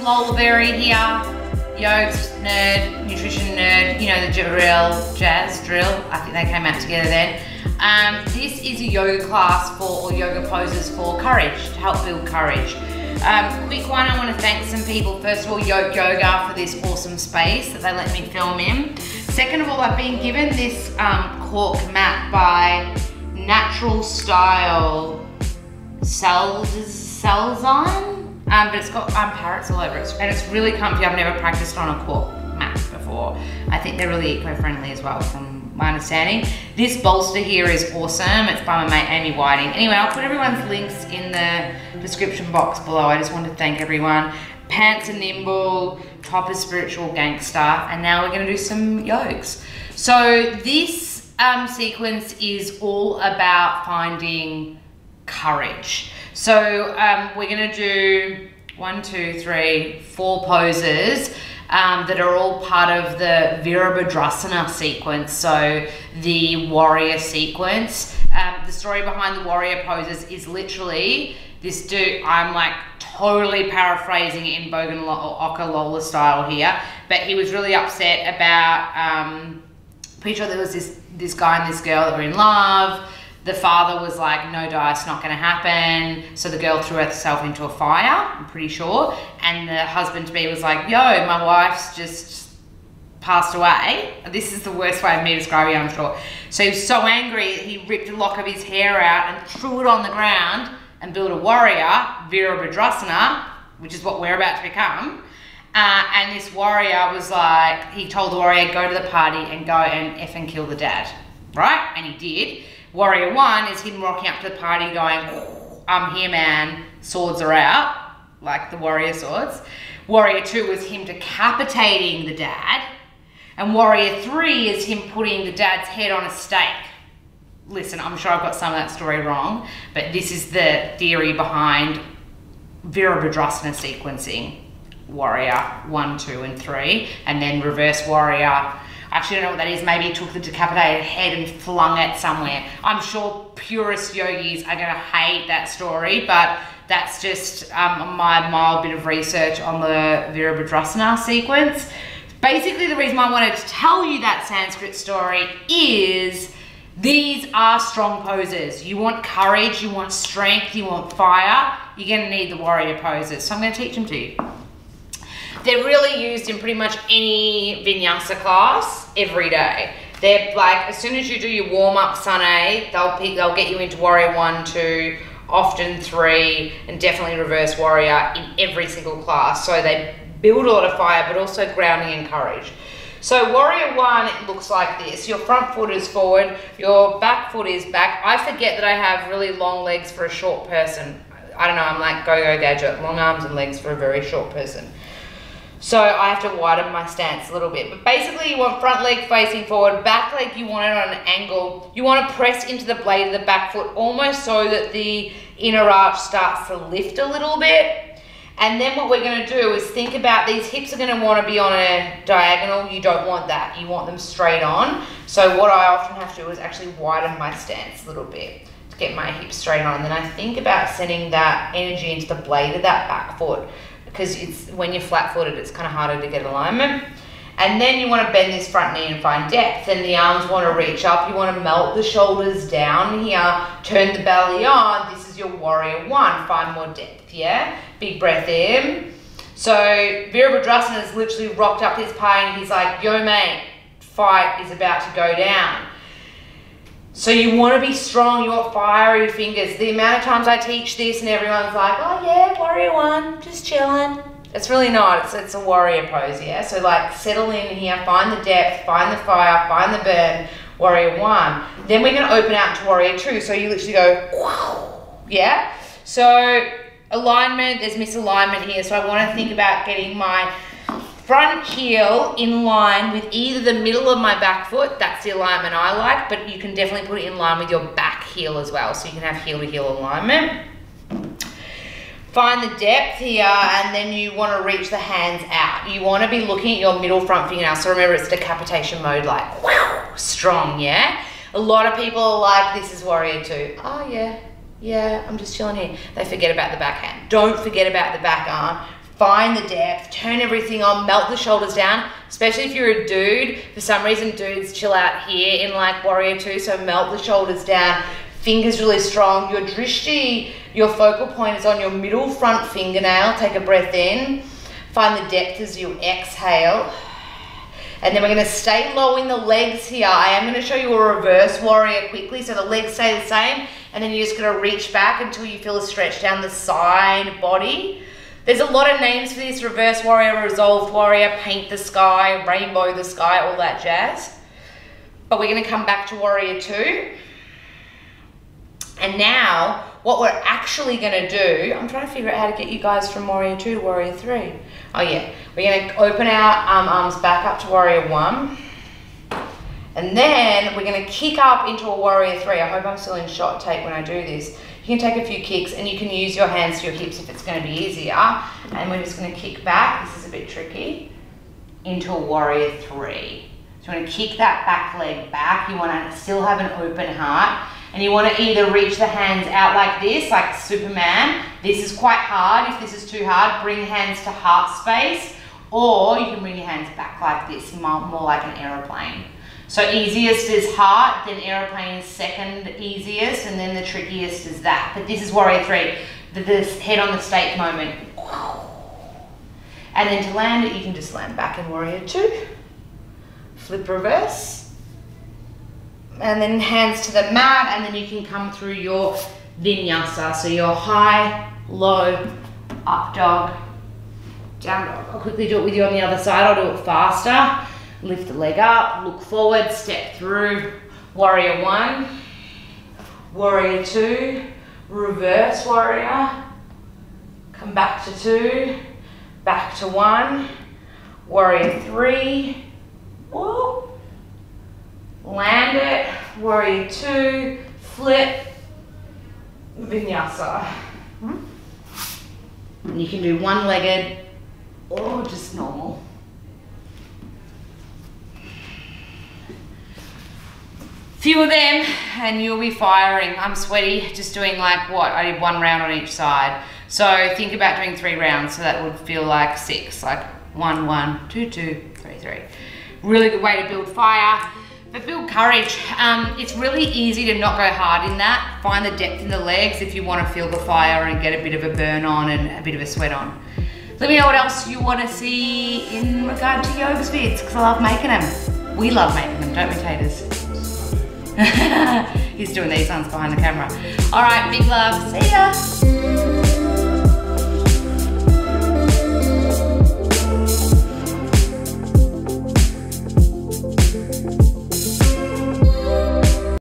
Lola Berry here. Yokes, nerd, nutrition nerd, you know the drill, jazz, drill. I think they came out together then. This is a yoga class for, or yoga poses for courage, to help build courage. Quick one, I want to thank some people. First of all, Yoke Yoga for this awesome space that they let me film in. Second of all, I've been given this cork mat by Natural Style Celzine. But it's got parrots all over it, and it's really comfy. I've never practiced on a cork mat before. I think they're really eco-friendly as well, from my understanding. This bolster here is awesome. It's by my mate Amy Whiting. Anyway, I'll put everyone's links in the description box below. I just want to thank everyone. Pants are nimble, top is spiritual gangster, and now we're going to do some yokes. So this sequence is all about finding courage. So we're gonna do 4 poses that are all part of the Virabhadrasana sequence, so the warrior sequence. The story behind the warrior poses is literally this dude, I'm like totally paraphrasing it in Bogan Oka Lola style here, but he was really upset about, pretty sure there was this guy and this girl that were in love. The father was like, no dice, not gonna happen. So the girl threw herself into a fire, I'm pretty sure. And the husband-to-be was like, yo, my wife's just passed away. This is the worst way of me describing it, I'm sure. So he was so angry, he ripped a lock of his hair out and threw it on the ground and built a warrior, Virabhadrasana, which is what we're about to become. And this warrior was like, he told the warrior, go to the party and go and effing kill the dad, right? And he did. Warrior 1 is him rocking up to the party going, I'm here, man, swords are out, like the warrior swords. Warrior 2 is him decapitating the dad. And Warrior 3 is him putting the dad's head on a stake. Listen, I'm sure I've got some of that story wrong, but this is the theory behind Virabhadrasana sequencing. Warrior 1, 2, and 3, and then reverse warrior. Actually, I don't know what that is. Maybe he took the decapitated head and flung it somewhere. I'm sure purist yogis are gonna hate that story, but that's just my mild bit of research on the Virabhadrasana sequence. Basically, the reason why I wanted to tell you that Sanskrit story is these are strong poses. You want courage, you want strength, you want fire, you're gonna need the warrior poses. So I'm gonna teach them to you. They're really used in pretty much any vinyasa class every day. They're like, as soon as you do your warm-up Sunday, they'll get you into warrior 1, 2, often 3, and definitely reverse warrior in every single class. So they build a lot of fire, but also grounding and courage. So warrior 1, it looks like this. Your front foot is forward, your back foot is back. I forget that I have really long legs for a short person. I don't know, I'm like go-go gadget, long arms and legs for a very short person. So I have to widen my stance a little bit. But basically you want front leg facing forward, back leg you want it on an angle. You want to press into the blade of the back foot almost so that the inner arch starts to lift a little bit. And then what we're going to do is think about these hips are going to want to be on a diagonal. You don't want that. You want them straight on. So what I often have to do is actually widen my stance a little bit to get my hips straight on. And then I think about sending that energy into the blade of that back foot, because it's when you're flat-footed, it's kind of harder to get alignment. And then you want to bend this front knee and find depth, and the arms want to reach up. You want to melt the shoulders down here, turn the belly on. This is your warrior 1. Find more depth, yeah? Big breath in. So Virabhadrasana has literally rocked up his pie and he's like, yo mate, fight is about to go down. So you want to be strong, you want fiery fingers. The amount of times I teach this and everyone's like, oh yeah, warrior 1, just chilling. It's really not, it's a warrior pose, yeah? So like settle in here, find the depth, find the fire, find the burn, warrior 1. Then we're gonna open out to warrior 2. So you literally go, yeah? So alignment, there's misalignment here. So I wanna think about getting my front heel in line with either the middle of my back foot, that's the alignment I like, but you can definitely put it in line with your back heel as well, so you can have heel to heel alignment. Find the depth here, and then you want to reach the hands out. You want to be looking at your middle front fingernail, so remember it's decapitation mode, like, wow, strong, yeah? A lot of people are like, this is warrior 2. Oh yeah, I'm just chilling here. They forget about the backhand. Don't forget about the back arm. find the depth, turn everything on, melt the shoulders down, especially if you're a dude. For some reason, dudes chill out here in like Warrior 2, so melt the shoulders down, fingers really strong. Your drishti, your focal point is on your middle front fingernail. Take a breath in, find the depth as you exhale. And then we're gonna stay low in the legs here. I am gonna show you a reverse warrior quickly, so the legs stay the same, and then you're just gonna reach back until you feel a stretch down the side body. There's a lot of names for this: reverse warrior, resolved warrior, paint the sky, rainbow the sky, all that jazz. But we're gonna come back to Warrior 2. And now, what we're actually gonna do, I'm trying to figure out how to get you guys from Warrior 2 to Warrior 3. Oh yeah, we're gonna open our arms back up to Warrior 1. And then we're gonna kick up into a Warrior 3. I hope I'm still in shot take when I do this. You can take a few kicks and you can use your hands to your hips if it's gonna be easier. And we're just gonna kick back, this is a bit tricky, into a Warrior 3. So you wanna kick that back leg back. You wanna still have an open heart. And you wanna either reach the hands out like this, like Superman. This is quite hard. If this is too hard, bring hands to heart space, or you can bring your hands back like this, more like an aeroplane. So easiest is heart, then aeroplane is second easiest, and then the trickiest is that. But this is Warrior 3, this head on the stake moment. And then to land it, you can just land back in Warrior 2. Flip reverse. And then hands to the mat, and then you can come through your vinyasa. So your high, low, up dog, down dog. I'll quickly do it with you on the other side. I'll do it faster. Lift the leg up, look forward, step through. Warrior 1, Warrior 2, reverse warrior. Come back to 2, back to 1, Warrior 3. Whoa. Land it, Warrior 2, flip, vinyasa. And you can do one-legged or just normal. Few of them and you'll be firing. I'm sweaty, just doing like what? I did 1 round on each side. So think about doing 3 rounds, so that would feel like 6, like 1, 1, 2, 2, 3, 3. Really good way to build fire. But build courage. It's really easy to not go hard in that. Find the depth in the legs if you want to feel the fire and get a bit of a burn on and a bit of a sweat on. Let me know what else you want to see in regard to yoga vids, because I love making them. We love making them, don't we, Taters? He's doing these ones behind the camera. All right, big love. See ya.